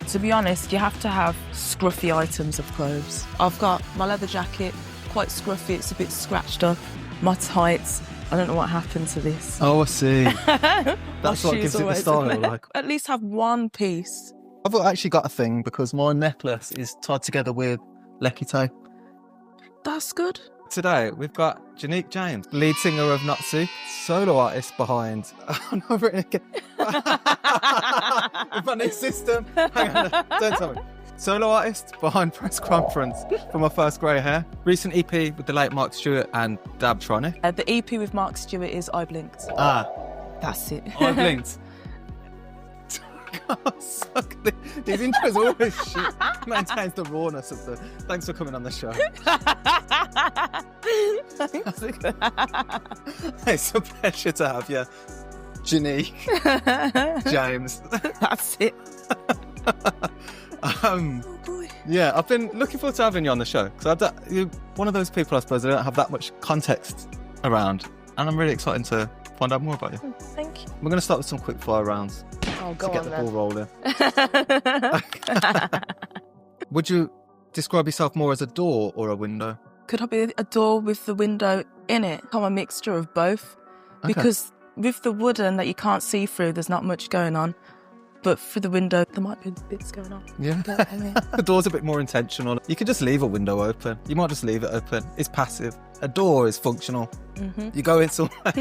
To be honest, you have to have scruffy items of clothes. I've got my leather jacket, quite scruffy, it's a bit scratched up. My tights, I don't know what happened to this. Oh, I see. That's what gives it the style. Like, at least have one piece. I've actually got a thing because my necklace is tied together with lecky tape. That's good. Today, we've got Janique James, lead singer of Natsu, solo artist behind... I'm not written again. With my new system. Hang on, don't tell me. Solo artist behind Press Conference for My First Grey Hair. Recent EP with the late Mark Stewart and Dab Tronic. The EP with Mark Stewart is I Blinked. Ah. That's it. I Blinked. God, suck. These intros are always shit. Maintains the rawness of the... Thanks for coming on the show. It's a pleasure to have you, Janique James. That's it. Oh boy. Yeah, I've been looking forward to having you on the show because you're one of those people, I suppose, that don't have that much context around, and I'm really excited to find out more about you. Thank you. We're going to start with some quick fire rounds to get the ball rolling. Would you describe yourself more as a door or a window? Could I be a door with the window in it? I'm a mixture of both. Okay. Because with the wooden that you can't see through, there's not much going on. But for the window, there might be bits going on. Yeah. The door's a bit more intentional. You could just leave a window open. You might just leave it open. It's passive. A door is functional. Mm-hmm. You go in somewhere.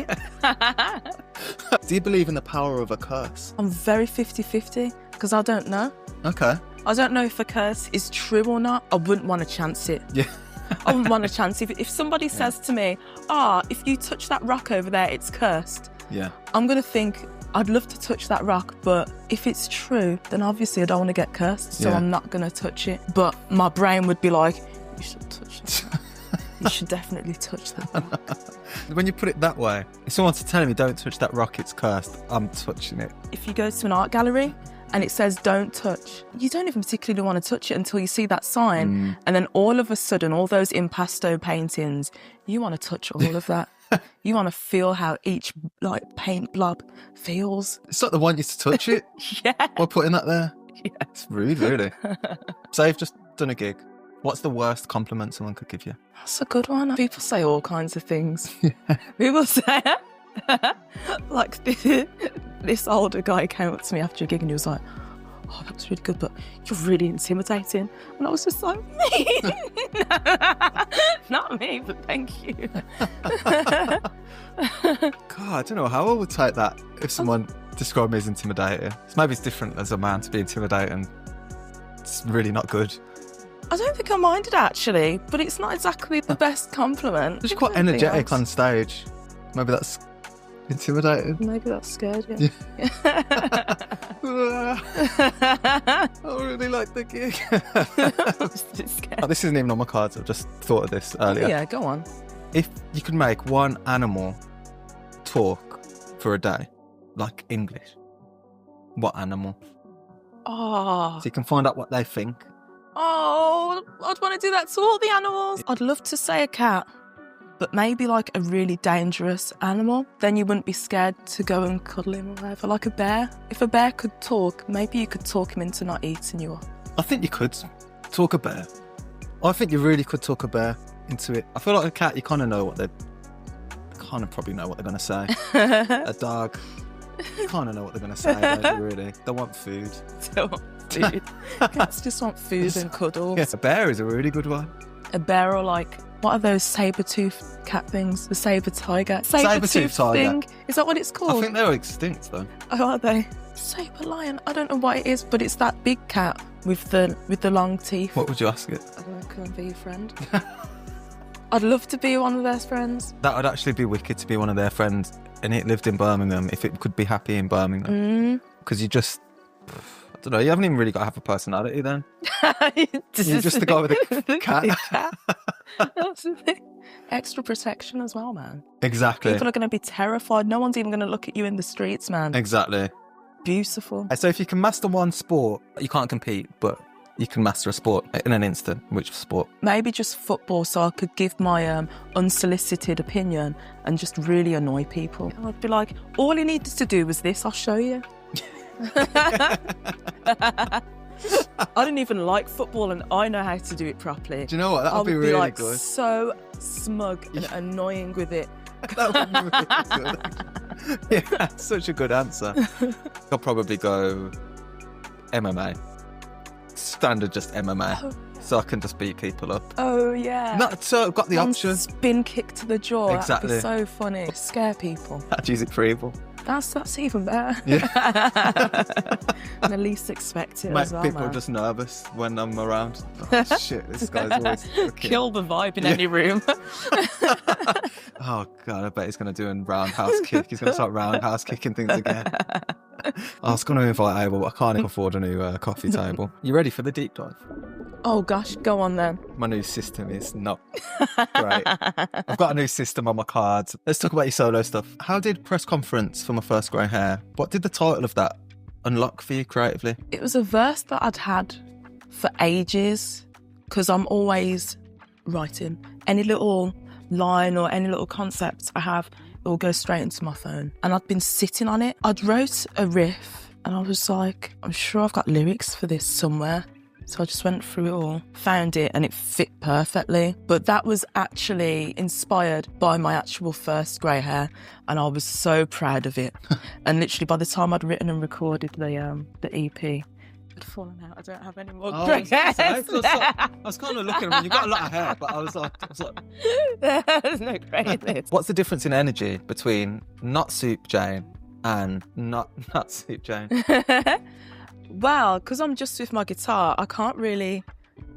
Do you believe in the power of a curse? I'm very 50-50 because I don't know. Okay. I don't know if a curse is true or not. I wouldn't want to chance it. Yeah. I wouldn't want to chance it. If somebody says to me, if you touch that rock over there, it's cursed. Yeah. I'm going to think, I'd love to touch that rock, but if it's true, then obviously I don't want to get cursed, so I'm not going to touch it. But my brain would be like, you should touch that rock. You should definitely touch that rock. When you put it that way, if someone's telling me don't touch that rock, it's cursed, I'm touching it. If you go to an art gallery and it says don't touch, you don't even particularly want to touch it until you see that sign. And then all of a sudden, all those impasto paintings, you want to touch all of that. You want to feel how each paint blob feels. It's like they want you to touch it. Yeah. By putting that there. Yeah. It's rude, really. So you've just done a gig. What's the worst compliment someone could give you? That's a good one. People say all kinds of things. People say, like this older guy came up to me after a gig and he was like, oh, that was really good, but you're really intimidating. And I was just like, me? Not me, but thank you. God, I don't know how I would take that if someone described me as intimidating. Maybe it's different as a man to be intimidating. It's really not good. I don't think I minded actually, but it's not exactly the best compliment. You're quite energetic on stage. Maybe that's intimidating. Maybe that's scared, yeah. I really like the gig. This isn't even on my cards, I've just thought of this earlier. Yeah, go on. If you could make one animal talk for a day, like English, what animal? Oh. So you can find out what they think. Oh, I'd want to do that to all the animals. I'd love to say a cat, but maybe like a really dangerous animal. Then you wouldn't be scared to go and cuddle him or whatever. Like a bear. If a bear could talk, maybe you could talk him into not eating you. I think you could talk a bear. I think you really could talk a bear into it. I feel like a cat, you kind of know what they're... kind of probably know what they're going to say. A dog, you kind of know what they're going to say, don't you, really? They want food. Dude, cats just want food and cuddles. Yes, a bear is a really good one. A bear or like, what are those saber-toothed cat things? The saber tiger. Saber-toothed tiger. Thing. Is that what it's called? I think they're extinct though. Oh, are they? Saber lion. I don't know what it is, but it's that big cat with the long teeth. What would you ask it? I don't know, can I be your friend? I'd love to be one of their friends. That would actually be wicked to be one of their friends, and it lived in Birmingham. If it could be happy in Birmingham, because you just. I don't know, you haven't even really got to have a personality then. You're just the guy with the cat. That's the thing. Extra protection as well, man. Exactly. People are going to be terrified. No one's even going to look at you in the streets, man. Exactly. Beautiful. So if you can master one sport, you can't compete, but you can master a sport in an instant. Which sport? Maybe just football, so I could give my unsolicited opinion and just really annoy people. I'd be like, all you needed to do was this, I'll show you. I didn't even like football, and I know how to do it properly. Do you know what? That would be I would really like good. so smug and annoying with it. That would be really good. Yeah, that's such a good answer. I'll probably go MMA. Standard just MMA. Oh. So I can just beat people up. Oh, yeah. Not so I've got the One option. spin kick to the jaw. Exactly. That'd be so funny. Scare people. I'd use it for evil. That's even better. Yeah. And at least expect it Make as well, people man. just nervous when I'm around. Oh, shit, this guy's always fucking... Kill the vibe in any room. Oh, God, I bet he's going to do a roundhouse kick. He's going to start roundhouse kicking things again. I was going to invite Abel, but I can't even afford a new coffee table. You ready for the deep dive? Oh, gosh, go on then. My new system is not great. I've got a new system on my cards. Let's talk about your solo stuff. How did Press Conference for My First Grey Hair, what did the title of that unlock for you creatively? It was a verse that I'd had for ages, because I'm always writing. Any little line or any little concept I have, it will go straight into my phone. And I'd been sitting on it. I'd wrote a riff and I was like, I'm sure I've got lyrics for this somewhere. So I just went through it all, found it, and it fit perfectly. But that was actually inspired by my actual first grey hair, and I was so proud of it. And literally by the time I'd written and recorded the EP, it'd fallen out. I don't have any more grey hairs. I was kind of looking at you. You've got a lot of hair, but I was like... There's no grey in this. What's the difference in energy between Not Soup Jane and Not Soup Jane? Well, because I'm just with my guitar, I can't really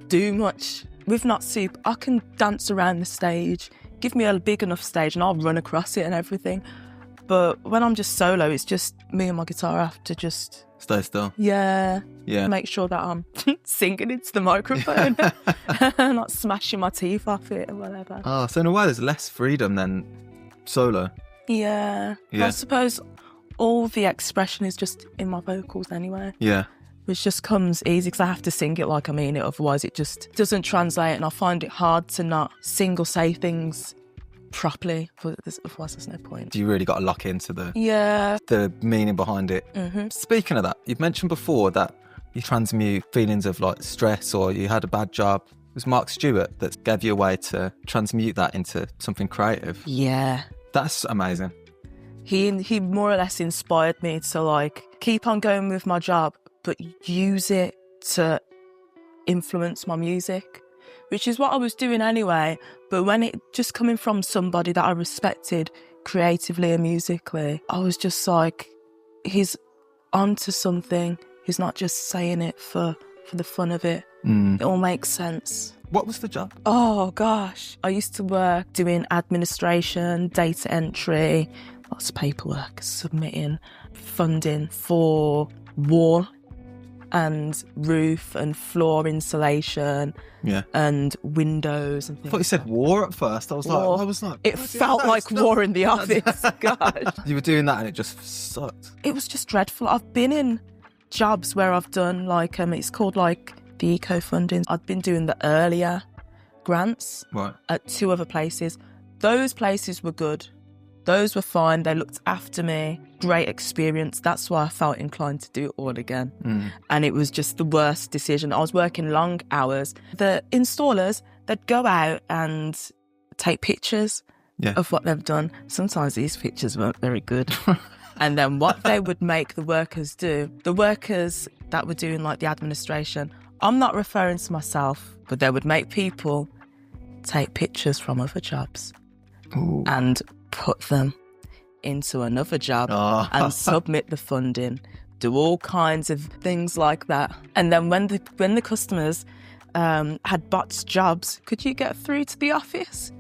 do much. With Not Soup, I can dance around the stage. Give me a big enough stage and I'll run across it and everything. But when I'm just solo, it's just me and my guitar. I have to just... Stay still. Yeah. Make sure that I'm singing into the microphone. Not smashing my teeth off it or whatever. Oh, so in a way there's less freedom than solo. Yeah. I suppose all the expression is just in my vocals anyway. Yeah. Which just comes easy because I have to sing it like I mean it. Otherwise it just doesn't translate, and I find it hard to not sing or say things properly. Otherwise there's no point. You really got to lock into the meaning behind it. Mm-hmm. Speaking of that, you've mentioned before that you transmute feelings of like stress or you had a bad job. It was Mark Stewart that gave you a way to transmute that into something creative. Yeah. That's amazing. He more or less inspired me to like keep on going with my job, but use it to influence my music, which is what I was doing anyway. But when it just coming from somebody that I respected creatively and musically, I was just like, he's onto something. He's not just saying it for the fun of it. It all makes sense. What was the job? Oh, gosh. I used to work doing administration, data entry, lots of paperwork, submitting funding for wall and roof and floor insulation and windows and things. I thought you said war at first. I was like... It felt like war in the office. God. You were doing that and it just sucked. It was just dreadful. I've been in jobs where I've done like, it's called like the eco-funding. I've been doing the earlier grants at 2 other places. Those places were good. Those were fine. They looked after me. Great experience. That's why I felt inclined to do it all again. And it was just the worst decision. I was working long hours. The installers, they'd go out and take pictures of what they've done. Sometimes these pictures weren't very good. And then what they would make the workers do, the workers that were doing like the administration, I'm not referring to myself, but they would make people take pictures from other jobs and put them into another job and submit the funding, do all kinds of things like that. And then when the customers had botched jobs, could you get through to the office?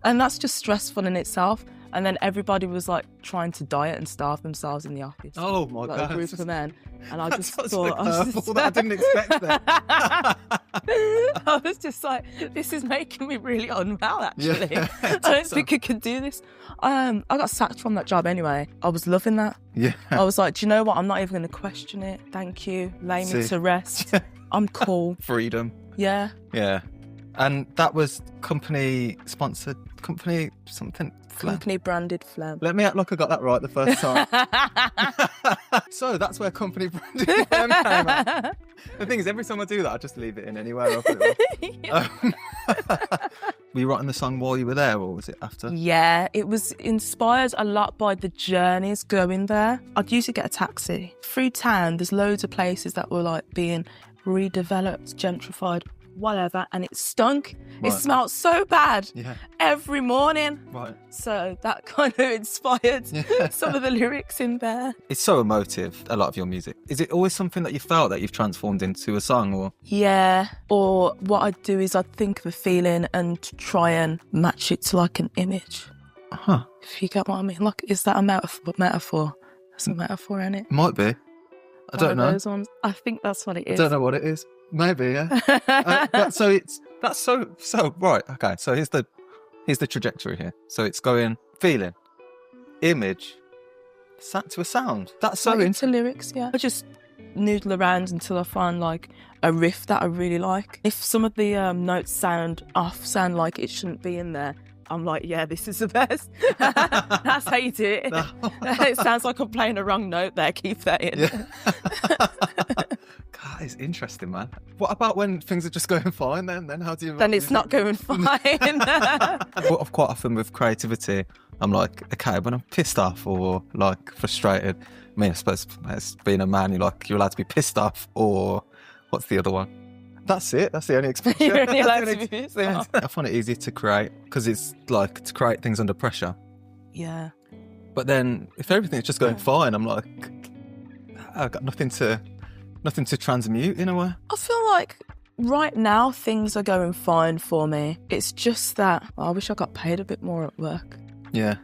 And that's just stressful in itself. And then everybody was like trying to diet and starve themselves in the office. Oh my God. A group of men. And I just thought... I didn't expect that. I was just like, this is making me really unwell, actually. Yeah, I don't think I could do this. I got sacked from that job anyway. I was loving that. Yeah. I was like, do you know what? I'm not even going to question it. Thank you. Lay me to rest. I'm cool. Freedom. Yeah. Yeah. And that was company-sponsored, company something Company branded phlegm. Let me act like I got that right the first time. So that's where company branded phlegm came out. The thing is, every time I do that, I just leave it in anywhere. I'll put it off. Were you writing the song while you were there, or was it after? Yeah, it was inspired a lot by the journeys going there. I'd usually get a taxi. Through town, there's loads of places that were like being redeveloped, gentrified, whatever, and it stunk. Right. It smelled so bad every morning. Right. So that kind of inspired some of the lyrics in there. It's so emotive, a lot of your music. Is it always something that you felt that you've transformed into a song, or? Yeah, or what I'd do is I'd think of a feeling and try and match it to like an image. Huh. If you get what I mean. Like, is that a metaphor? There's a metaphor in it. Might be. I don't know. Those ones. I think that's what it is. I don't know what it is. Maybe, yeah. That's so right. Okay, so here's the trajectory here. So it's going feeling, image, to a sound. That's so into lyrics. Yeah, I just noodle around until I find like a riff that I really like. If some of the notes sound like it shouldn't be in there, I'm like, yeah, this is the best. That's how you do it. No. It sounds like I'm playing a wrong note there. Keep that in. Yeah. God, it's interesting, man. What about when things are just going fine then? Then how do you... Then it's not going fine. Quite often with creativity, I'm like, okay, when I'm pissed off or like frustrated, I mean, I suppose as being a man, you're allowed to be pissed off, or what's the other one? That's it. That's the only expression. You're only allowed to be pissed off. I find it easy to create because it's like to create things under pressure. Yeah. But then if everything's just going fine, I'm like, I've got nothing to transmute in a way. I feel like right now things are going fine for me. It's just that I wish I got paid a bit more at work. Yeah.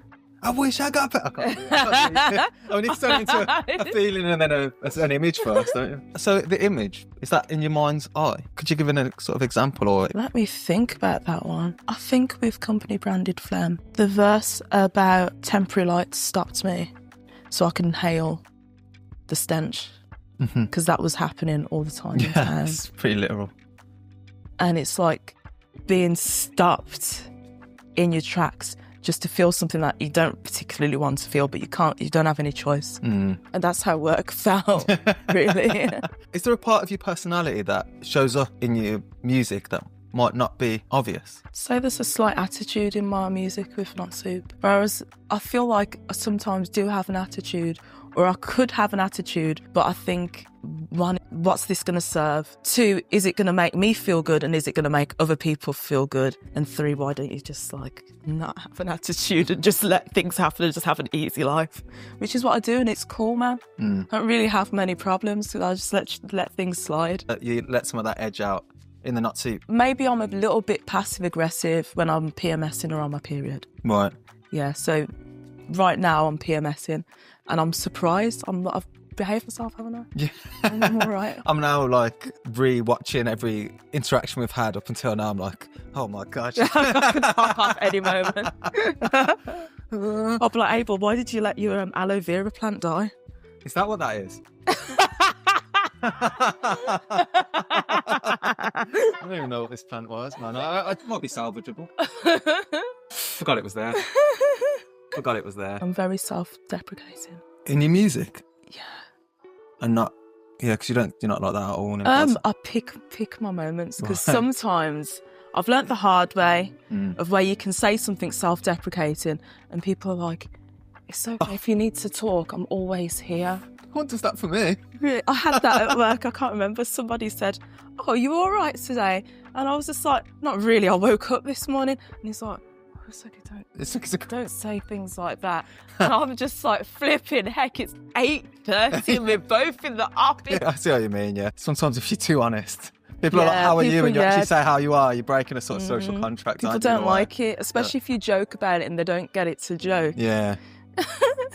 I wish I got paid. I need to turn it into a feeling and then an image first, don't you? So the image, is that in your mind's eye? Could you give a sort of example? Or let me think about that one. I think with company branded phlegm, the verse about temporary lights stopped me so I could inhale the stench, because that was happening all the time in town. It's pretty literal. And it's like being stopped in your tracks just to feel something that you don't particularly want to feel, but you don't have any choice. And that's how work felt, really. Is there a part of your personality that shows up in your music that might not be obvious? So there's a slight attitude in my music with Not Soup, whereas I feel like I sometimes do have an attitude, or I could have an attitude, but I think, one, what's this going to serve? Two, is it going to make me feel good, and is it going to make other people feel good? And three, why don't you just like not have an attitude and just let things happen and just have an easy life? Which is what I do, and it's cool, man. I don't really have many problems. I just let things slide. You let some of that edge out in the Not Soup. Maybe I'm a little bit passive aggressive when I'm PMSing or on my period. Right. Yeah, so right now I'm PMSing and I'm surprised. I've behaved myself, haven't I? Yeah. I'm all right. I'm now like re-watching every interaction we've had up until now. I'm like, oh my God. I could pop off any moment. I'll be like, Abel, why did you let your aloe vera plant die? Is that what that is? I don't even know what this plant was, man. It might be salvageable. Forgot it was there. I'm very self-deprecating. In your music? Yeah. And not, yeah, because you're not like that at all. I pick my moments, because sometimes I've learnt the hard way of where you can say something self-deprecating and people are like, it's okay if you need to talk, I'm always here. What does that for me? Really? I had that at work. I can't remember. Somebody said, oh, you all right today? And I was just like, not really. I woke up this morning. And he's like, oh, it's okay, don't say things like that. And I'm just like, flipping heck, it's 8:30 and we're both in the office. Yeah, I see what you mean, yeah. Sometimes if you're too honest, people are like, how are you? And you actually say how you are. You're breaking a sort of social contract. People don't like it, especially if you joke about it and they don't get it to joke. Yeah.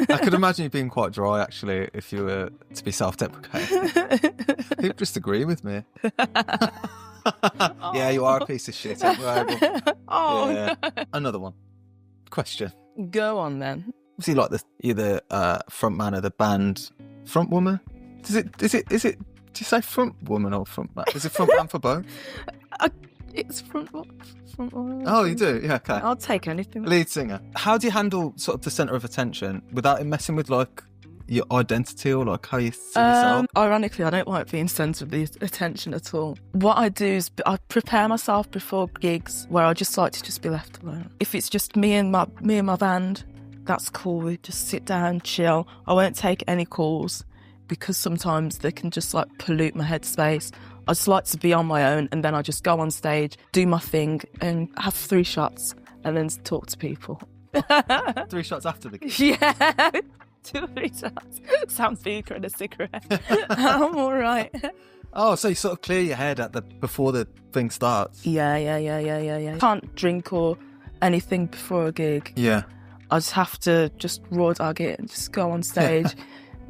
I could imagine you being quite dry, actually, if you were to be self-deprecating. People just agree with me. Yeah, you are a piece of shit. Oh, yeah. No. Another one. Question. Go on, then. Was he like you're the front man of the band, front woman? Is it? Do you say front woman or front man? Is it front man for both? It's front row. Oh, you do? Yeah, okay. I'll take anything. Lead singer. How do you handle sort of the centre of attention without it messing with like your identity or like how you see yourself? Ironically, I don't like being centre of the attention at all. What I do is I prepare myself before gigs where I just like to just be left alone. If it's just me and my band, that's cool. We just sit down, chill. I won't take any calls because sometimes they can just like pollute my headspace. I just like to be on my own, and then I just go on stage, do my thing, and have 3 shots, and then talk to people. 3 shots after the gig? Yeah, 2 or 3 shots. Sounds bigger and a cigarette. I'm all right. Oh, so you sort of clear your head before the thing starts? Yeah. Can't drink or anything before a gig. Yeah. I just have to just raw dog it and just go on stage,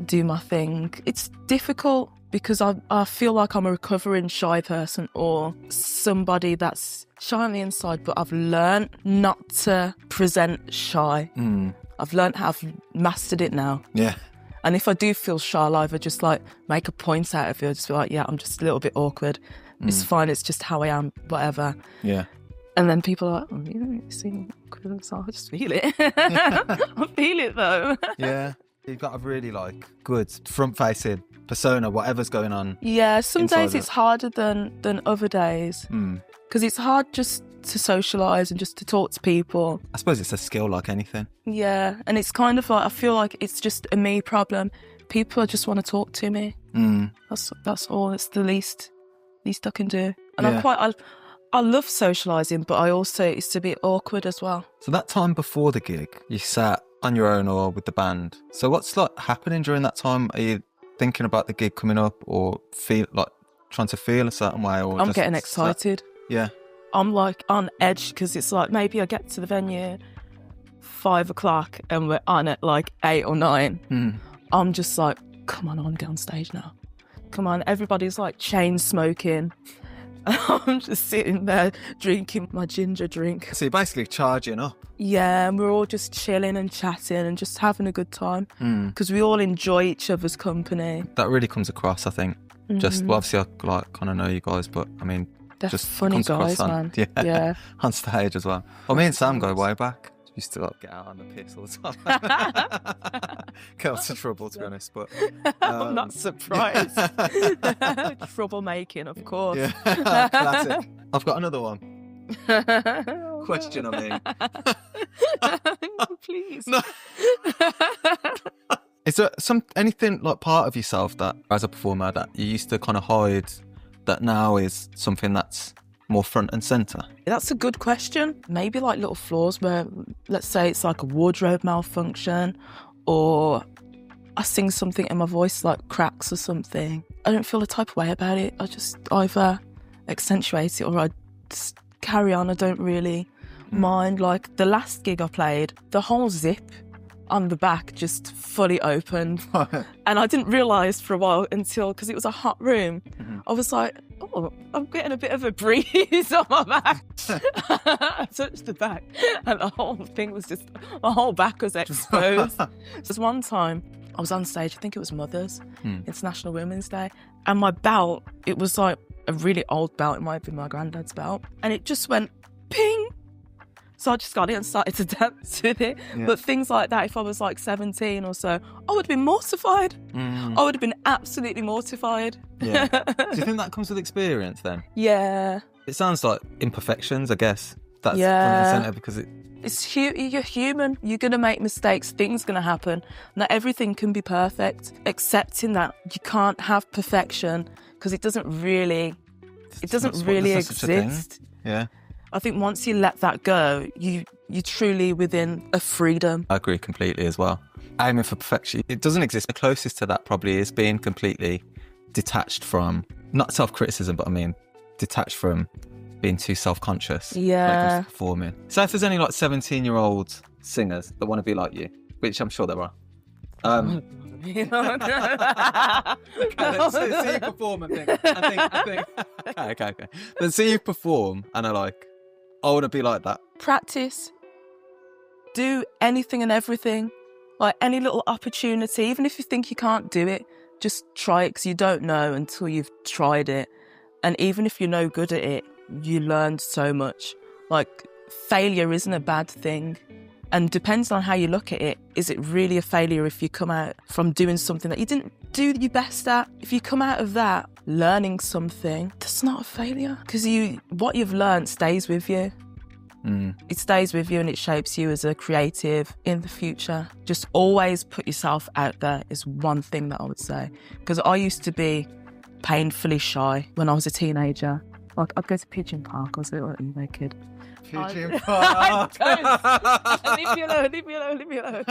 do my thing. It's difficult because I feel like I'm a recovering shy person or somebody that's shy on the inside, but I've learned not to present shy. I've learned how I've mastered it now. Yeah. And if I do feel shy, I'll either just like make a point out of it or just be like, yeah, I'm just a little bit awkward. It's fine, it's just how I am, whatever. Yeah. And then people are like, oh, you don't seem awkward, so I just feel it. I feel it though. Yeah. You've got a really like good front-facing persona, whatever's going on. Yeah, some days it's harder than other days because it's hard just to socialise and just to talk to people. I suppose it's a skill like anything. Yeah, and it's kind of like, I feel like it's just a me problem. People just want to talk to me. That's all. It's the least I can do. And I love socialising, but I also, it's a bit awkward as well. So that time before the gig, you sat on your own or with the band. So what's like happening during that time? Are you thinking about the gig coming up or feel like trying to feel a certain way? Or I'm getting excited. Yeah. I'm like on edge because it's like maybe I get to the venue 5 o'clock and we're on at like 8 or 9. I'm just like, come on, I want to get on stage now. Come on, everybody's like chain smoking. I'm just sitting there drinking my ginger drink. So you're basically charging up. Yeah, and we're all just chilling and chatting and just having a good time because we all enjoy each other's company. That really comes across, I think. Just, well, obviously, I like kind of know you guys, but I mean, they're just funny guys, man. Yeah, on stage as well. Well, me and Sam go way back. We used to like get out on the piss all the time. Get into trouble, to be honest, but I'm not surprised. Troublemaking, of course. Yeah, classic. I've got another one. Question, I mean. Please. No. Is there anything like part of yourself that, as a performer, that you used to kind of hide that now is something that's more front and centre? That's a good question. Maybe like little flaws where, let's say it's like a wardrobe malfunction or I sing something and my voice like cracks or something. I don't feel a type of way about it. I just either accentuate it or I just carry on. I don't really mind. Like the last gig I played, the whole zip on the back just fully opened. And I didn't realise for a while until, because it was a hot room, I was like, oh, I'm getting a bit of a breeze on my back. I touched the back and the whole thing was just, my whole back was exposed. There's one time I was on stage, I think it was Mother's, International Women's Day, and my belt, it was like a really old belt, it might have been my granddad's belt, and it just went ping. So I just got it and started to dance with it. Yeah. But things like that, if I was like 17 or so, I would have been mortified. I would have been absolutely mortified. Yeah. Do you think that comes with experience then? Yeah. It sounds like imperfections, I guess. That's front and centre because you're human. You're going to make mistakes. Things going to happen. Not everything can be perfect. Accepting that you can't have perfection because it doesn't really exist. Yeah. I think once you let that go, you're truly within a freedom. I agree completely as well. Aiming for perfection, it doesn't exist. The closest to that probably is being completely detached from, not self-criticism, but I mean, detached from being too self-conscious when it comes to performing. So if there's any like 17-year-old singers that want to be like you, which I'm sure there are. Okay, let's see you perform and think. Okay. Let's see you perform and are like, I want to be like that. Practice. Do anything and everything. Like any little opportunity, even if you think you can't do it, just try it because you don't know until you've tried it. And even if you're no good at it, you learned so much. Like, failure isn't a bad thing. And depends on how you look at it. Is it really a failure if you come out from doing something that you didn't do your best at? If you come out of that learning something, that's not a failure. Because what you've learned stays with you. It stays with you and it shapes you as a creative in the future. Just always put yourself out there is one thing that I would say. Because I used to be painfully shy when I was a teenager. Like, I'd go to Pigeon Park. I was a little emo kid. Pigeon Park. Leave me alone.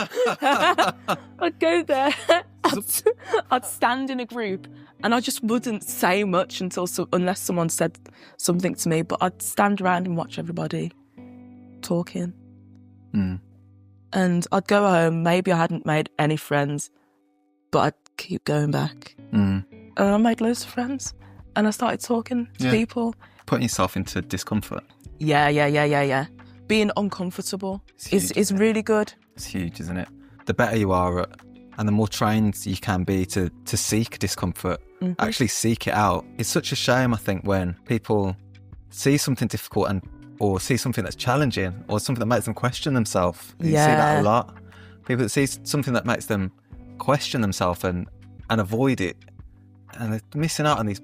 I'd go there. I'd stand in a group and I just wouldn't say much unless someone said something to me. But I'd stand around and watch everybody talking. And I'd go home. Maybe I hadn't made any friends, but I'd keep going back. And I made loads of friends. And I started talking to people. Putting yourself into discomfort. Yeah. Being uncomfortable is really good. It's huge, isn't it? The better you are at, and the more trained you can be to seek discomfort, actually seek it out. It's such a shame, I think, when people see something difficult or see something that's challenging or something that makes them question themselves. You see that a lot. People that see something that makes them question themselves and avoid it, and they're missing out on these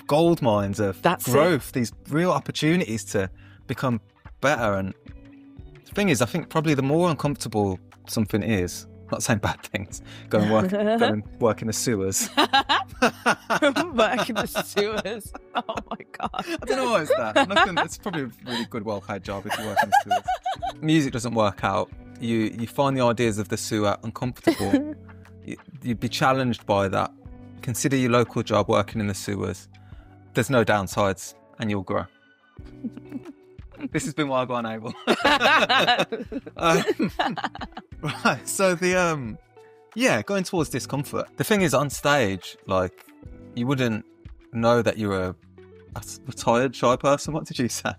gold mines of growth, these real opportunities to become better. And the thing is, I think probably the more uncomfortable something is, I'm not saying bad things, go and work in the sewers. Work in the sewers. Oh my God. I don't know why it's that. It's probably a really good, well-paid job if you work in the sewers. Music doesn't work out. You find the ideas of the sewer uncomfortable. You'd be challenged by that. Consider your local job working in the sewers. There's no downsides and you'll grow. This has been Wagwan Abel. Right, so going towards discomfort. The thing is, on stage, like, you wouldn't know that you're a retired shy person. What did you say?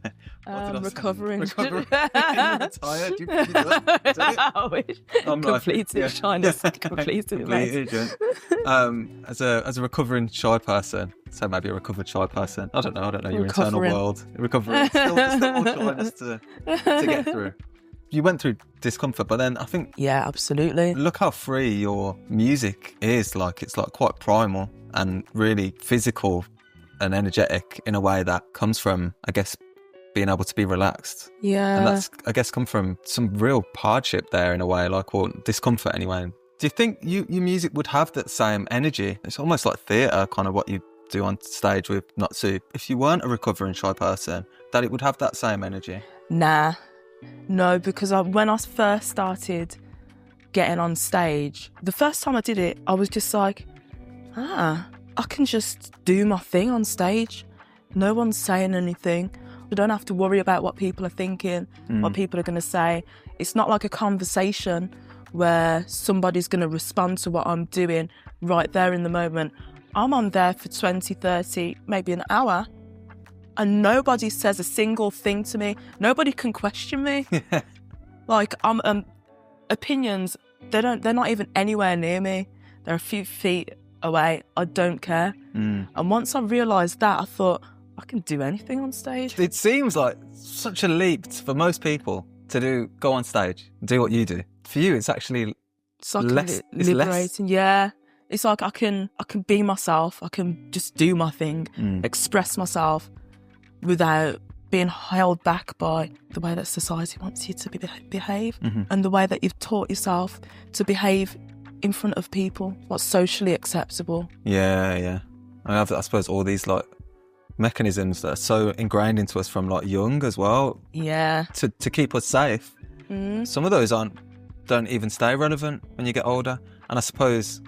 Recovering. Recovering. Retired. You did it. I wish. Completed shyness. Completed. As a recovering shy person, so maybe a recovered shy person. I don't know your internal world. Recovering. Still more shyness to get through. You went through discomfort, but then I think... Yeah, absolutely. Look how free your music is. Like, it's like quite primal and really physical and energetic in a way that comes from, I guess, being able to be relaxed. Yeah. And that's, I guess, come from some real hardship there in a way, like, or discomfort anyway. Do you think your music would have that same energy? It's almost like theatre, kind of what you do on stage with Natsu. If you weren't a recovering shy person, that it would have that same energy? Nah. No, because when I first started getting on stage, the first time I did it, I was just like, I can just do my thing on stage. No one's saying anything. I don't have to worry about what people are thinking, what people are going to say. It's not like a conversation where somebody's going to respond to what I'm doing right there in the moment. I'm on there for 20, 30, maybe an hour, and nobody says a single thing to me. Nobody can question me. Like, opinions, they're not even anywhere near me. They're a few feet away. I don't care. And once I realised that, I thought, I can do anything on stage. It seems like such a leap for most people to go on stage, do what you do. For you, it's actually like liberating. Yeah. It's like I can be myself. I can just do my thing, express myself without being held back by the way that society wants you to behave and the way that you've taught yourself to behave in front of people, what's socially acceptable. Yeah. I suppose all these like mechanisms that are so ingrained into us from like young as well. Yeah. To keep us safe. Some of those don't even stay relevant when you get older. And I suppose,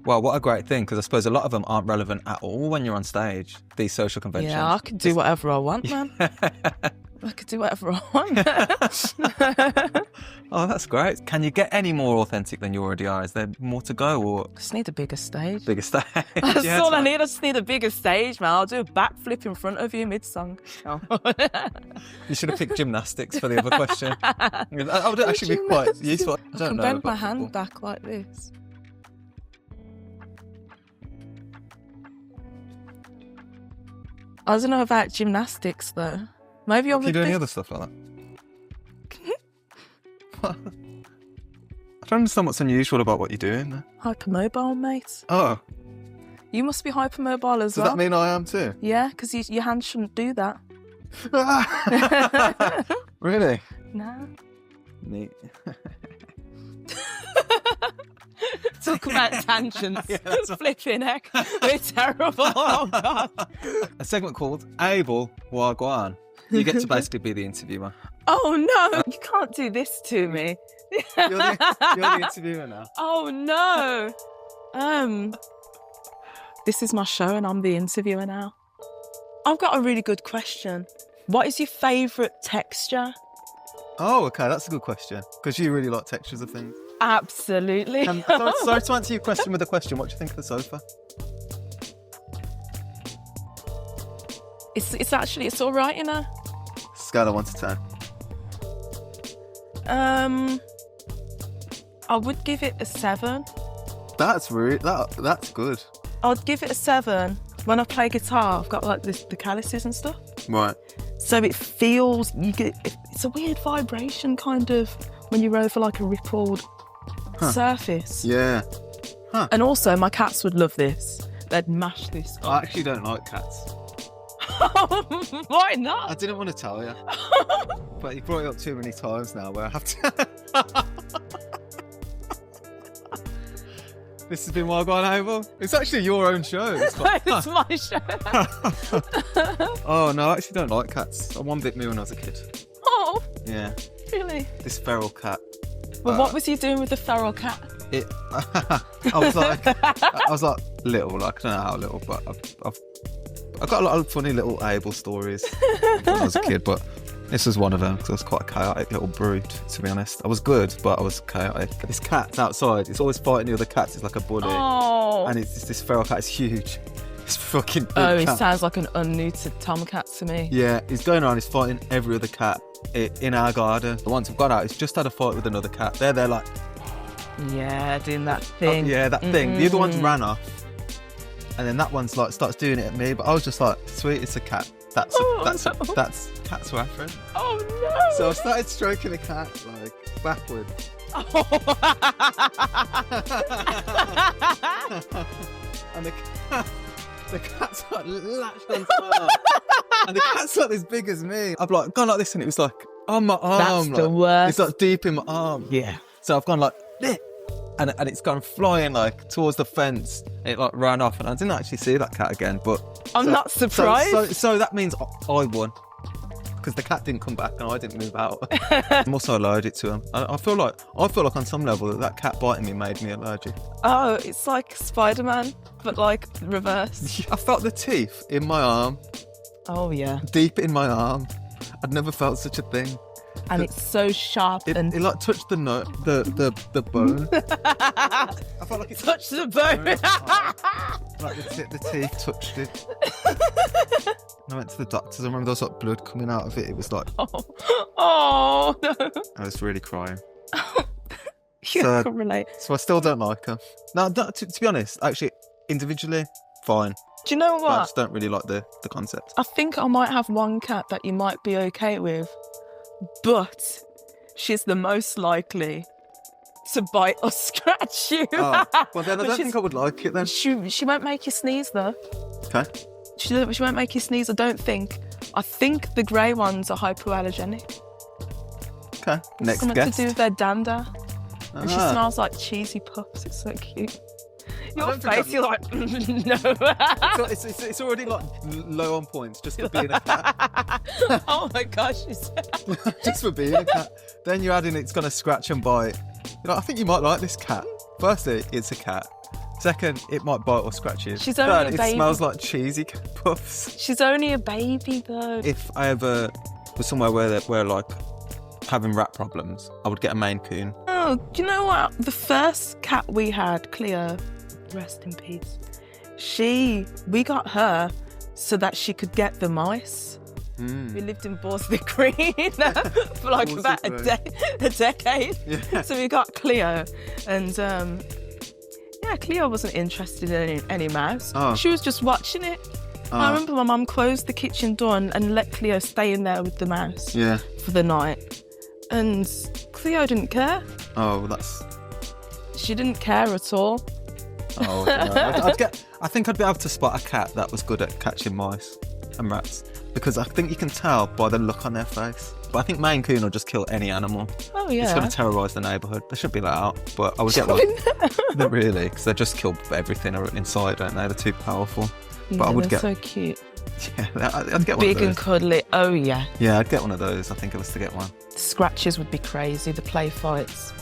well, what a great thing, because I suppose a lot of them aren't relevant at all when you're on stage, these social conventions. Yeah, I can do whatever I want, man. I could do whatever I want. Oh, that's great. Can you get any more authentic than you already are? Is there more to go? Or I just need a bigger stage. Bigger stage. That's all I need. I just need a bigger stage, man. I'll do a backflip in front of you mid-song. You should have picked gymnastics for the other question. That would actually be quite useful. I can bend my hand back like this. I don't know about gymnastics though. Maybe I would Can you do any be. other stuff like that? I don't understand what's unusual about what you're doing there. Hypermobile, mate. Oh, You must be hypermobile as does well. that mean I am too? Yeah, because your hands shouldn't do that. Really? No. Neat. Talk about tangents. Yeah, that's right. Flipping heck. We're terrible. Oh, God. A segment called Abel Wagwan. You get to basically be the interviewer. Oh, no. You can't do this to me. You're the interviewer now. Oh, no. This is my show and I'm the interviewer now. I've got a really good question. What is your favourite texture? Oh, okay, that's a good question. Because you really like textures of things. Absolutely. Sorry to answer your question with a question. What do you think of the sofa? It's all right, you know. Scale of 1 to 10. I would give it a 7. That's good. I'd give it a 7. When I play guitar, I've got like the calluses and stuff. Right. So it feels, it's a weird vibration kind of when you're over like a rippled surface. Yeah. And also my cats would love this. They'd mash this up. I actually don't like cats. Why I not? didn't want to tell you. But you brought it up too many times now where I have to... This has been Wagwan Abel. It's actually your own show. It's like, It's my show. Oh, no, I actually don't like cats. I one bit me when I was a kid. Oh, Yeah. really? This feral cat. Well, what was you doing with the feral cat? I was like little, like I don't know how little, but I've got a lot of funny little Abel stories when I was a kid, but this was one of them because I was quite a chaotic little brood, to be honest. I was good, but I was chaotic. This cat's outside. It's always fighting the other cats. It's like a bully. Oh. And it's this feral cat. It's huge. It's fucking big Oh, he cat. sounds like an unneutered tomcat to me. Yeah, he's going around. He's fighting every other cat in our garden. Once I've gone out, he's just had a fight with another cat. They're like... Yeah, doing that thing. Yeah, that thing. The other one's ran off. And then that one's like starts doing it at me. But I was just like, sweet, it's a cat. That's cats were our friend. Oh, no. So I started stroking the cat like backwards. And the cat's like latched on top. And the cat's like as big as me. I've like gone like this and it was like on my arm. That's the like, worst. It's like deep in my arm. Yeah. So I've gone like this. And it's gone flying like towards the fence. It like ran off and I didn't actually see that cat again. But I'm not surprised. So that means I won. Because the cat didn't come back and I didn't move out. I'm also allergic to him. I feel like on some level that cat biting me made me allergic. Oh, it's like Spider-Man, but like reverse. I felt the teeth in my arm, Oh, yeah. deep in my arm. I'd never felt such a thing. And it's so sharp It and... like touched the bone. I felt like it Touch the bone. like the teeth touched it. I went to the doctors. I remember there was like blood coming out of it. It was like Oh, no. I was really crying. You So- can relate. So I still don't like her. No, to be honest, actually, individually, fine. Do you know But I what? just don't really like the concept. I think I might have one cat that you might be okay with, but she's the most likely to bite or scratch you. Oh, well then I But don't she's- think I would like it then. She won't make you sneeze though. Okay. She won't make you sneeze, I don't think. I think the grey ones are hypoallergenic. Okay. Next Something guest. to do with their dander. And she Ah. smells like cheesy puffs. It's so cute. Your don't think face, I've- you're like, no. It's already like low on points just for being a cat. Oh my gosh. Just for being a cat. Then you're adding it's going to scratch and bite. You know, I think you might like this cat. Firstly, it's a cat. Second, it might bite or scratch you. She's only Third, a it baby. smells like cheesy puffs. She's only a baby though. If I ever was somewhere where like having rat problems, I would get a Maine Coon. Oh, do you know what? The first cat we had, Cleo, rest in peace. We got her so that she could get the mice. We lived in Borsley Green for like Borsley about a decade. Yeah. So we got Cleo, and Cleo wasn't interested in any mouse. Oh. She was just watching it. I remember my mum closed the kitchen door and let Cleo stay in there with the mouse for the night. And Cleo didn't care. Oh, that's... She didn't care at all. Oh, I think I'd be able to spot a cat that was good at catching mice and rats, because I think you can tell by the look on their face. But I think Maine Coon will just kill any animal. Oh, yeah. It's going to terrorise the neighbourhood. They should be let out, but I would get one. Not really, because they just kill everything inside, don't they? They're too powerful. But I would get... so cute. Yeah, I'd get one Big of those. and cuddly. Oh, yeah. Yeah, I'd get one of those. I think it was to get one. The scratches would be crazy. The play fights.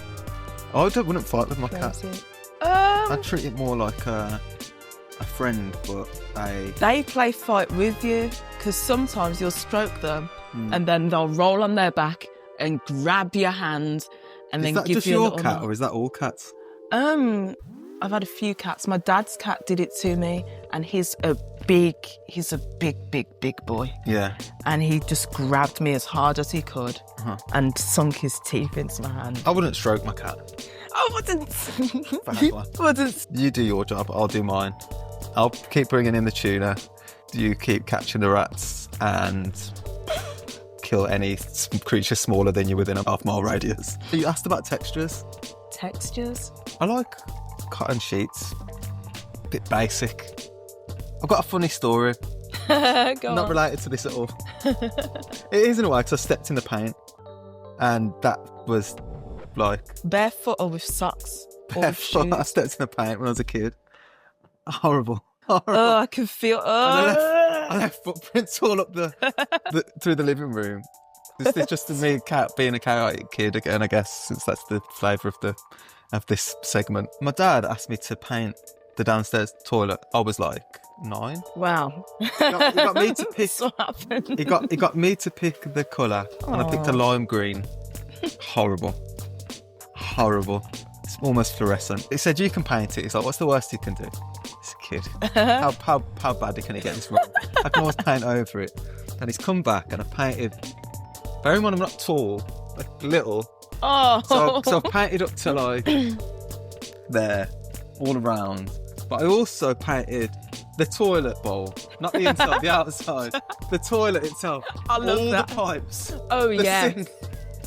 I wouldn't fight with my cat. I'd treat it more like a friend, but They play fight with you, because sometimes you'll stroke them and then they'll roll on their back and grab your hand and then give you a little... Is that just your cat, or is that all cats? I've had a few cats. My dad's cat did it to me, and he's a big boy. Yeah. And he just grabbed me as hard as he could and sunk his teeth into my hand. I wouldn't stroke my cat. I wouldn't. You do your job, I'll do mine. I'll keep bringing in the tuna. You keep catching the rats and kill any creature smaller than you within a half-mile radius. You asked about textures. Textures? I like cotton sheets. A bit basic. I've got a funny story. Not related to this at all. It is in a way, because I stepped in the paint and that was like... Barefoot or with socks? Barefoot. I stepped in the paint when I was a kid. Horrible. Oh, I can feel... I left footprints all up through the living room. It's just me being a chaotic kid again, I guess, since that's the flavour of this segment. My dad asked me to paint the downstairs toilet. I was like 9. Wow. He got me to pick. What happened? He got me to pick the colour, and I picked a lime green. Horrible. It's almost fluorescent. He said, "You can paint it." He's like, "What's the worst you can do?" It's a kid. How badly can he get this wrong? I can always paint over it. And he's come back, and I painted. Bear in mind, I'm not tall, like little. Oh. So I've painted up to like there, all around. But I also painted the toilet bowl, not the inside, the outside. The toilet itself. I love all that. The pipes. Oh, yeah. Sink.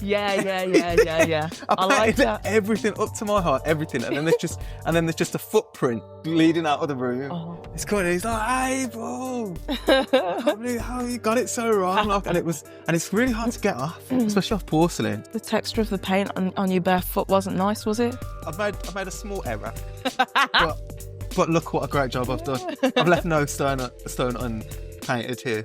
Yeah. I like that. Everything up to my height, everything, and then there's just a footprint leading out of the room. Oh. It's good. He's like, Abel, I can't believe how you got it so wrong. Like, and it's really hard to get off, especially off porcelain. The texture of the paint on your bare foot wasn't nice, was it? I made a small error, but look what a great job I've done. I've left no stone unpainted here.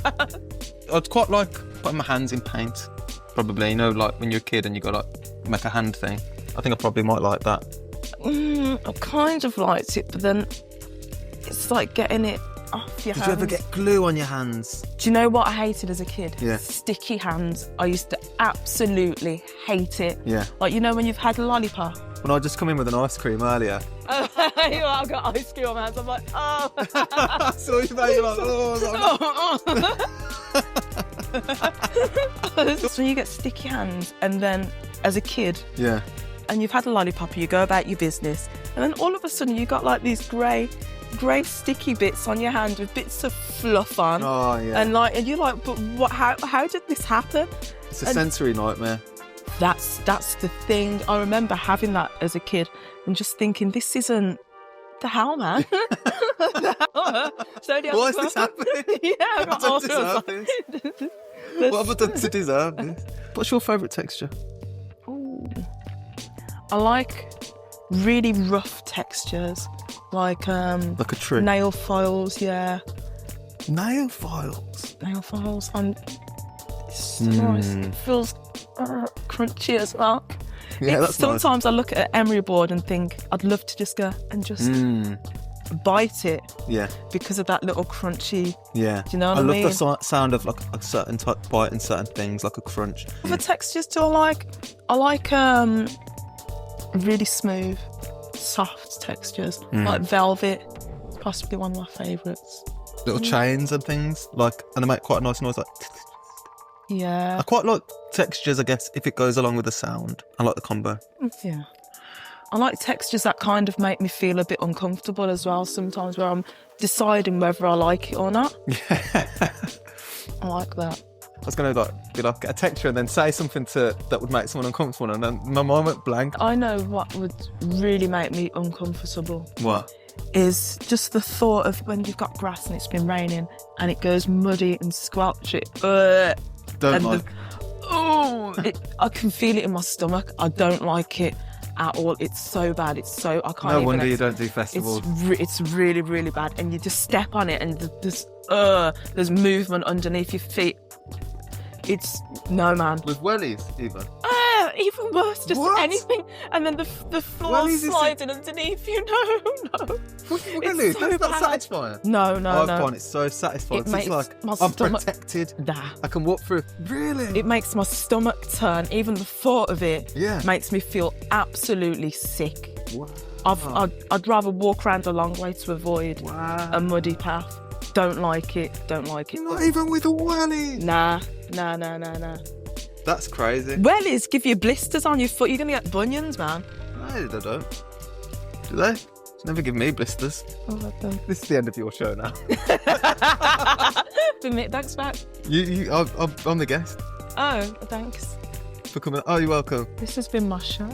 I'd quite like putting my hands in paint. Probably, you know, like when you're a kid and you got like make a hand thing. I think I probably might like that. I kind of liked it, but then it's like getting it off your hands. Did you ever get glue on your hands? Do you know what I hated as a kid? Yeah. Sticky hands. I used to absolutely hate it. Yeah. Like, you know when you've had a lollipop? When I just come in with an ice cream earlier. I've got ice cream on my hands. I'm like, oh. I saw you there, you're like, oh. So you get sticky hands, and then as a kid, yeah, and you've had a lollipop, you go about your business, and then all of a sudden you got like these grey sticky bits on your hand with bits of fluff on. Oh yeah. And you're like, but what? How did this happen? It's a sensory nightmare. That's the thing. I remember having that as a kid and just thinking, this isn't the hell, man. Why is this happening? Yeah, I got all deserve this. What have I done to deserve this? What's your favourite texture? Ooh. I like really rough textures, like a tree. Nail files. Yeah. Nail files. And it's nice. It feels crunchy as well. Yeah, that's sometimes nice. I look at an emery board and think I'd love to just go and just bite it. Yeah. Because of that little crunchy. Yeah. Do you know what I mean? I love the sound of like a certain type bite and certain things, like a crunch. The textures do I like really smooth, soft textures, like velvet. Possibly one of my favourites. Little chains and things, and they make quite a nice noise, like. Yeah. I quite like textures, I guess, if it goes along with the sound. I like the combo. Yeah. I like textures that kind of make me feel a bit uncomfortable as well sometimes, where I'm deciding whether I like it or not. Yeah. I like that. I was going to be like, get a texture and then say something that would make someone uncomfortable, and then my mind went blank. I know what would really make me uncomfortable. What? Is just the thought of when you've got grass and it's been raining and it goes muddy and squelchy. Don't like. I can feel it in my stomach. I don't like it at all. It's so bad. It's so, I can't No even... wonder you don't do festivals. It's really, really bad. And you just step on it and there's movement underneath your feet. It's, no, man. With wellies, even? Even worse, just What? anything. And then the floor Wellies sliding underneath you. No. Really? It's so That's not bad. satisfying? No. I find it so satisfying. It It's makes like, my I'm stomach- protected. Nah. I can walk through. Really? It makes my stomach turn. Even the thought of it Yeah. makes me feel absolutely sick. Wow. I'd rather walk around a long way to avoid a muddy path. Don't like it. Not even with a wellie. Nah. That's crazy. Wellies give you blisters on your foot. You're going to get bunions, man. No, they don't. Do they? It's never give me blisters. Oh, let them. This is the end of your show now. Thanks, back. I'm the guest Oh, thanks. for coming. Oh, you're welcome. This has been my show.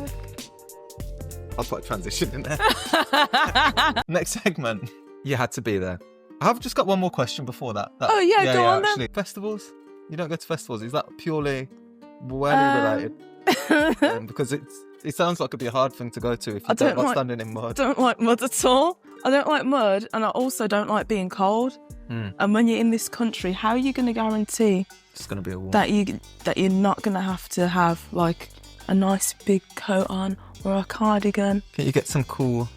I'll put a transition in there. Next segment. You had to be there. I've just got one more question before that. Oh, yeah, go on then. actually. Festivals? You don't go to festivals. Is that purely welly related? Because it sounds like it'd be a hard thing to go to if you don't like standing in mud. I don't like mud at all. I don't like mud, and I also don't like being cold. And when you're in this country, how are you going to guarantee It's going to be a war. that you're not going to have like a nice big coat on or a cardigan? Can you get some cool...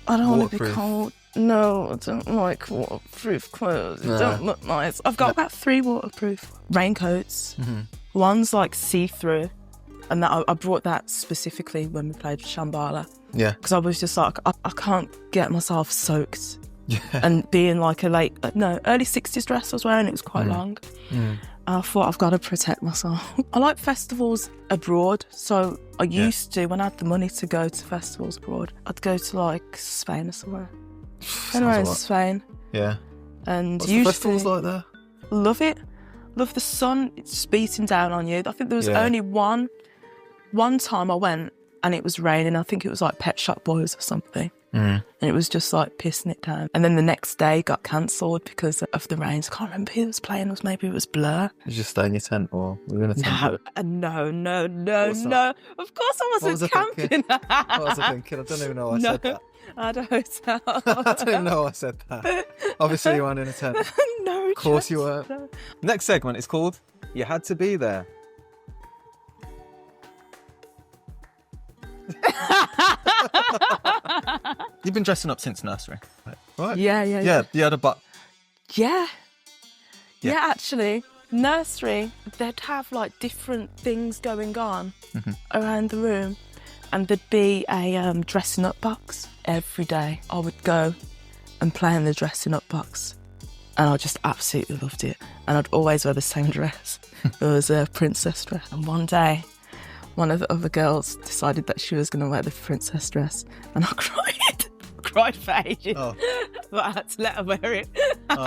I don't want to be waterproof? cold. No, I don't like waterproof clothes. No. It don't look nice. I've got about 3 waterproof raincoats. Mm-hmm. One's like see-through, and that I brought that specifically when we played Shambhala, Yeah. because I was just like, I can't get myself soaked. Yeah. And being like early 60s dress I was wearing, it was quite long. I thought, I've got to protect myself. I like festivals abroad, so I used to, when I had the money to go to festivals abroad, I'd go to like Spain or somewhere. Anywhere in Spain. Yeah. And What's the usually festivals like there? love it. Love the sun. It's just beating down on you. I think there was only one time I went and it was raining. I think it was like Pet Shop Boys or something. And it was just like pissing it down. And then the next day got cancelled because of the rains. I can't remember who was playing. Maybe it was Blur. Did you just stay in your tent or were you in a tent? No. Of course I wasn't camping. What was I thinking? I don't even know why I said that. I had a hotel. I don't even know why I said that. Obviously you weren't in a tent. No, Of course you weren't. Next segment is called You Had to Be There. You've been dressing up since nursery, right? Yeah. You had a butt. Yeah, actually, nursery, they'd have like different things going on around the room, and there'd be a dressing up box every day. I would go and play in the dressing up box, and I just absolutely loved it. And I'd always wear the same dress. It was a princess dress. And one day, one of the other girls decided that she was going to wear the princess dress, and I cried for ages. Oh. But I had to let her wear it. And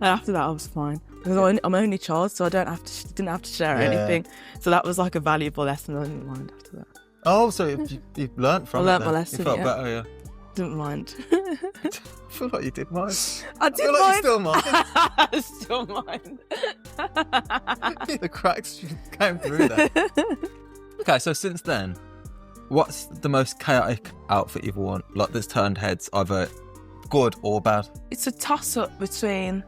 after that, I was fine. Because I'm only child, so I didn't have to share anything. So that was like a valuable lesson. I didn't mind after that. Oh, so you learnt from it. I learnt then. my lesson. You felt yeah. better, yeah. Didn't mind. I feel like you did mind. I did feel like mind. you still mind. I still mind. The cracks came through there. Okay, so since then, what's the most chaotic outfit you've worn? Like that's turned heads, either good or bad? It's a toss-up between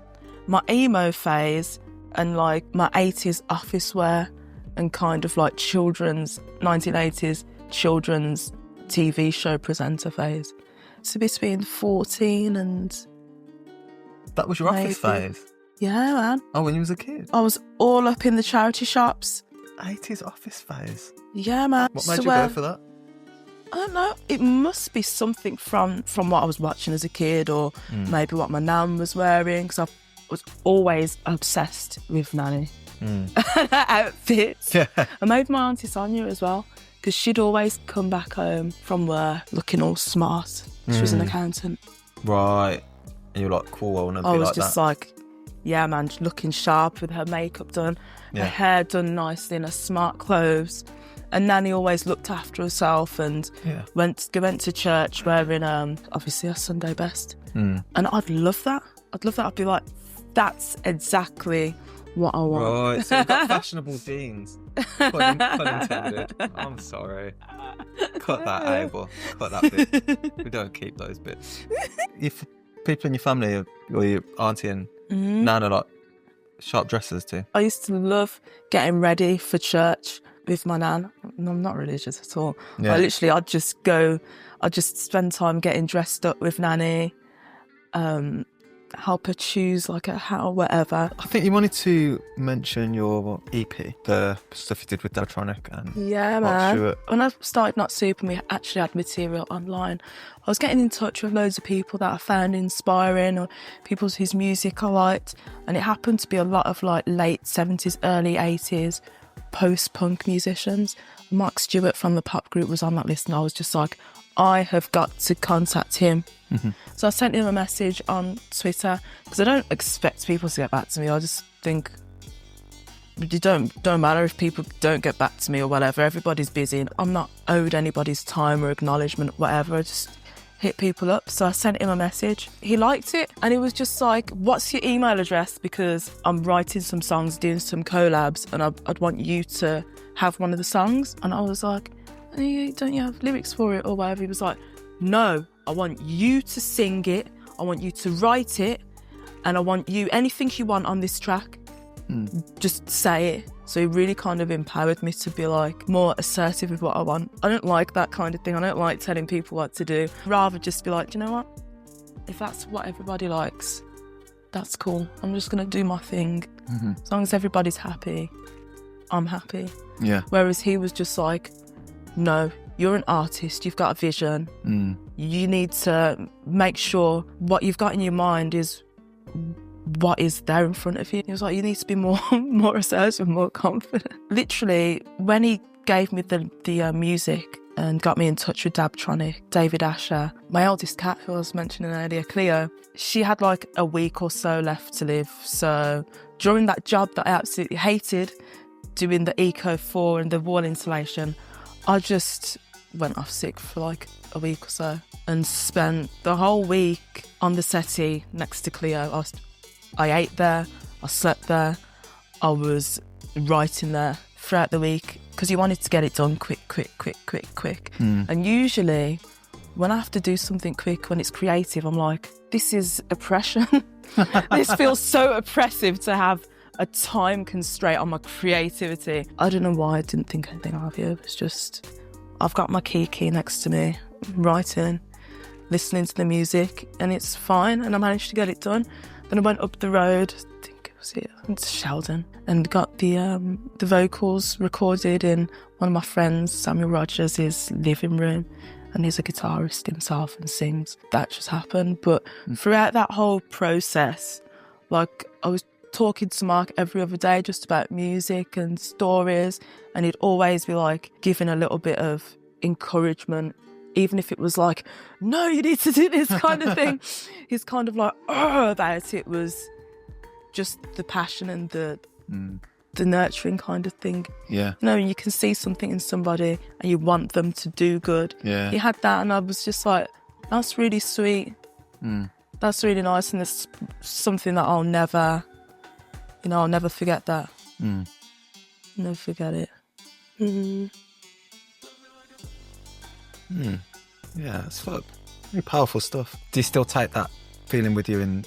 my emo phase and like my 80s office wear and kind of like 1980s children's TV show presenter phase. So between 14 and... That was your office maybe. phase? Yeah, man. Oh, when you was a kid? I was all up in the charity shops. 80s office phase? Yeah, man. What made you go for that? I don't know. It must be something from what I was watching as a kid, or maybe what my nan was wearing, because I was always obsessed with nanny outfits. Yeah. I made my auntie Sonia as well, because she'd always come back home from work looking all smart. She was an accountant. Right. And you're like, cool, I want to be I was like just that. like, yeah, man, looking sharp with her makeup done, her hair done nicely in her smart clothes. And Nanny always looked after herself and went to church wearing, obviously, her Sunday best. And I'd love that. I'd be like, that's exactly what I want. Right, so you've got fashionable jeans. Pun intended. I'm sorry. Cut that, Abel. Cut that bit. We don't keep those bits. People in your family, or your auntie and Nana, like sharp dressers too? I used to love getting ready for church with my nan. I'm not religious at all. Yeah. I'd just spend time getting dressed up with Nanny, help her choose like a hat or whatever. I think you wanted to mention your EP, the stuff you did with Electronic and yeah, Mark man. When I started Not Super and we actually had material online, I was getting in touch with loads of people that I found inspiring or people whose music I liked, and it happened to be a lot of like late 70s, early 80s post-punk musicians. Mark Stewart from the pop group was on that list, and I was just like, I have got to contact him. So I sent him a message on Twitter because I don't expect people to get back to me. I just think it don't matter if people don't get back to me or whatever. Everybody's busy and I'm not owed anybody's time or acknowledgement, whatever. I just hit people up. So I sent him a message. He liked it and he was just like, what's your email address? Because I'm writing some songs, doing some collabs, and I'd want you to have one of the songs. And I was like, don't you have lyrics for it or whatever? He was like, no, I want you to sing it, I want you to write it, and I want you, anything you want on this track, just say it. So he really kind of empowered me to be like more assertive with what I want. I don't like that kind of thing. I don't like telling people what to do. Rather just be like, do you know what? If that's what everybody likes, that's cool. I'm just going to do my thing. As long as everybody's happy, I'm happy. Yeah. Whereas he was just like, no, you're an artist, you've got a vision. You need to make sure what you've got in your mind is what is there in front of you. He was like, you need to be more assertive, more confident. Literally, when he gave me the music and got me in touch with Dabtronic, David Asher, my eldest cat, who I was mentioning earlier, Cleo, she had like a week or so left to live. So during that job that I absolutely hated, doing the Eco4 and the wall insulation, I just went off sick for like a week or so and spent the whole week on the settee next to Cleo. I ate there, I slept there, I was writing there throughout the week because you wanted to get it done quick. And usually when I have to do something quick, when it's creative, I'm like, this is oppression. This feels so oppressive to have a time constraint on my creativity. I don't know why I didn't think anything of it. It's just, I've got my key next to me, writing, listening to the music, and it's fine, and I managed to get it done. Then I went up the road, I think it was here, to Sheldon, and got the vocals recorded in one of my friends, Samuel Rogers' living room, and he's a guitarist himself and sings. That just happened. But throughout that whole process, like, I was talking to Mark every other day just about music and stories, and he'd always be like giving a little bit of encouragement, even if it was like, no, you need to do this kind of thing. He's kind of like, about it. Was just the passion and the nurturing kind of thing. Yeah. You know, you can see something in somebody and you want them to do good. Yeah. He had that, and I was just like, that's really sweet. That's really nice, and it's something that I'll never forget that. Never forget it. Yeah, it's fun. Really powerful stuff. Do you still take that feeling with you in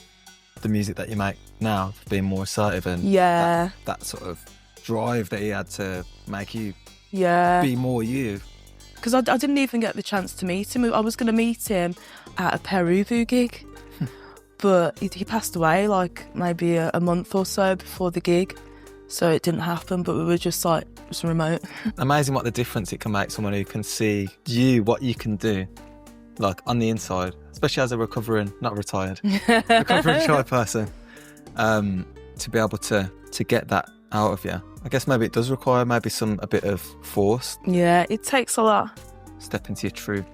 the music that you make now, being more assertive and that sort of drive that he had to make you be more you? Because I didn't even get the chance to meet him. I was going to meet him at a Peruvu gig, but he passed away like maybe a month or so before the gig, so it didn't happen. But we were just like, it was remote. Amazing what the difference it can make, someone who can see you, what you can do, like on the inside, especially as a recovering shy person, to be able to get that out of you. I guess maybe it does require a bit of force. Yeah, it takes a lot. Step into your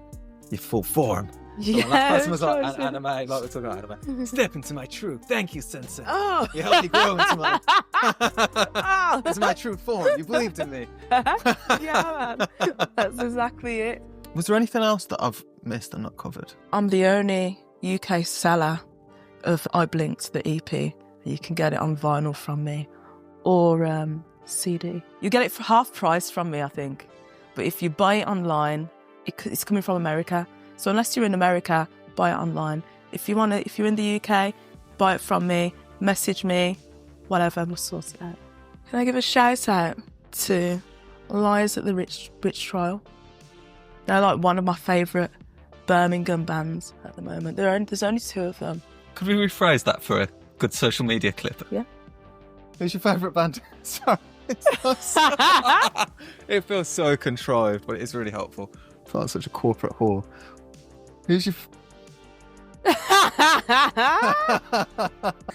full form. Yeah, Last person was like chosen. anime, like we're talking about anime. Step into my truth. Thank you, Sensei. Oh. You helped me grow into my Oh. into my true form. You believed in me. Yeah, man. That's exactly it. Was there anything else that I've missed and not covered? I'm the only UK seller of I Blinked, the EP. You can get it on vinyl from me or CD. You get it for half price from me, I think. But if you buy it online, it's coming from America. So unless you're in America, buy it online. If you're in the UK, buy it from me, message me, whatever, we'll sort it out. Can I give a shout out to Lies at the Witch Trial? They're like one of my favourite Birmingham bands at the moment. There's only 2 of them. Could we rephrase that for a good social media clip? Yeah. Who's your favourite band? Sorry. It feels so contrived, but it's really helpful. I feel like such a corporate whore. Who's your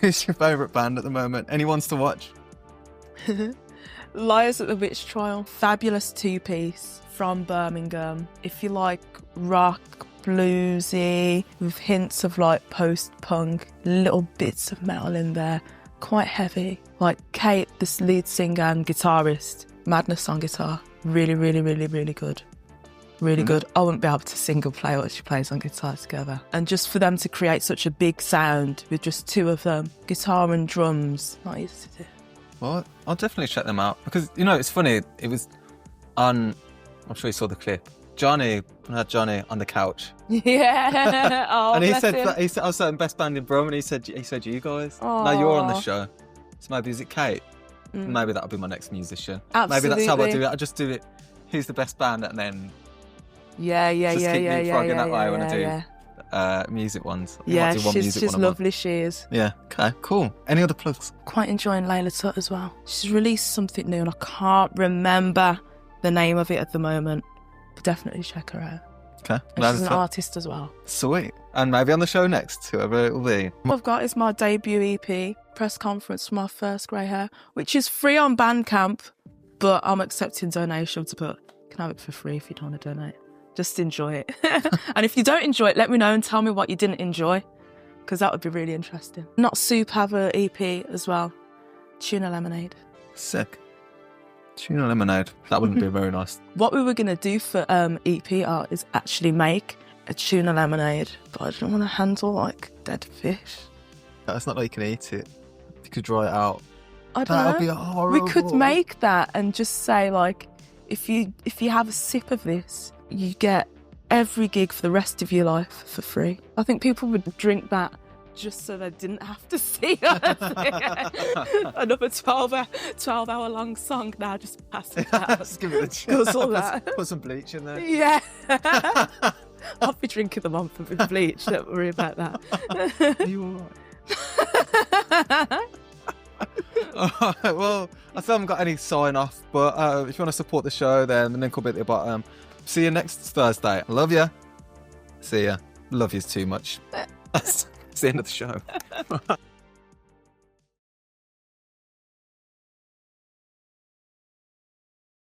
Who's your favourite band at the moment? Anyone's to watch? Liars at the Witch Trial. Fabulous 2-piece from Birmingham. If you like rock, bluesy, with hints of like post-punk, little bits of metal in there, quite heavy. Like Kate, this lead singer and guitarist, madness on guitar. Really, really, really, really good. Really good. I wouldn't be able to sing or play what she plays on guitar together. And just for them to create such a big sound with just 2 of them, guitar and drums, not easy to do. Well, I'll definitely check them out because it's funny. It was on. I'm sure you saw the clip. I had Johnny on the couch. Yeah. Oh, and he bless said him. I was saying best band in Brum, and he said you guys. Aww. Now you're on the show, so maybe is it Kate? Mm. Maybe that'll be my next musician. Absolutely. Maybe that's how I do it. I just do it. Who's the best band, and then Yeah. just keep leapfrogging that way when I do yeah. music ones. I Yeah, might do one she's music one a month. lovely, she is. Yeah. Okay. Cool. Any other plugs? Quite enjoying Layla Tut as well. She's released something new and I can't remember the name of it at the moment. But definitely check her out. Okay. And she's an artist as well. Sweet. And maybe on the show next, whoever it will be. What I've got is my debut EP, press conference for my first grey hair, which is free on Bandcamp, but I'm accepting donations, but you can have it for free if you don't want to donate. Just enjoy it. And if you don't enjoy it, let me know and tell me what you didn't enjoy, because that would be really interesting. Not Soup have a EP as well. Tuna Lemonade. Sick. Tuna lemonade. That wouldn't be very nice. What we were going to do for EP art is actually make a tuna lemonade, but I didn't want to handle like dead fish. It's not like you can eat it. You could dry it out. I don't That would know. be horrible. We could make that and just say like, if you have a sip of this, you get every gig for the rest of your life for free. I think people would drink that just so they didn't have to see us. Another 12-hour long song now, just pass it out. Just give it a chill. Guzzle that. Put some bleach in there. Yeah. I'll be drinking them on for bleach, don't worry about that. Are you alright? Well, I still haven't got any sign off, but if you want to support the show, then the link will be at the bottom. See you next Thursday. I love you. See ya. Love you too much. That's the end of the show.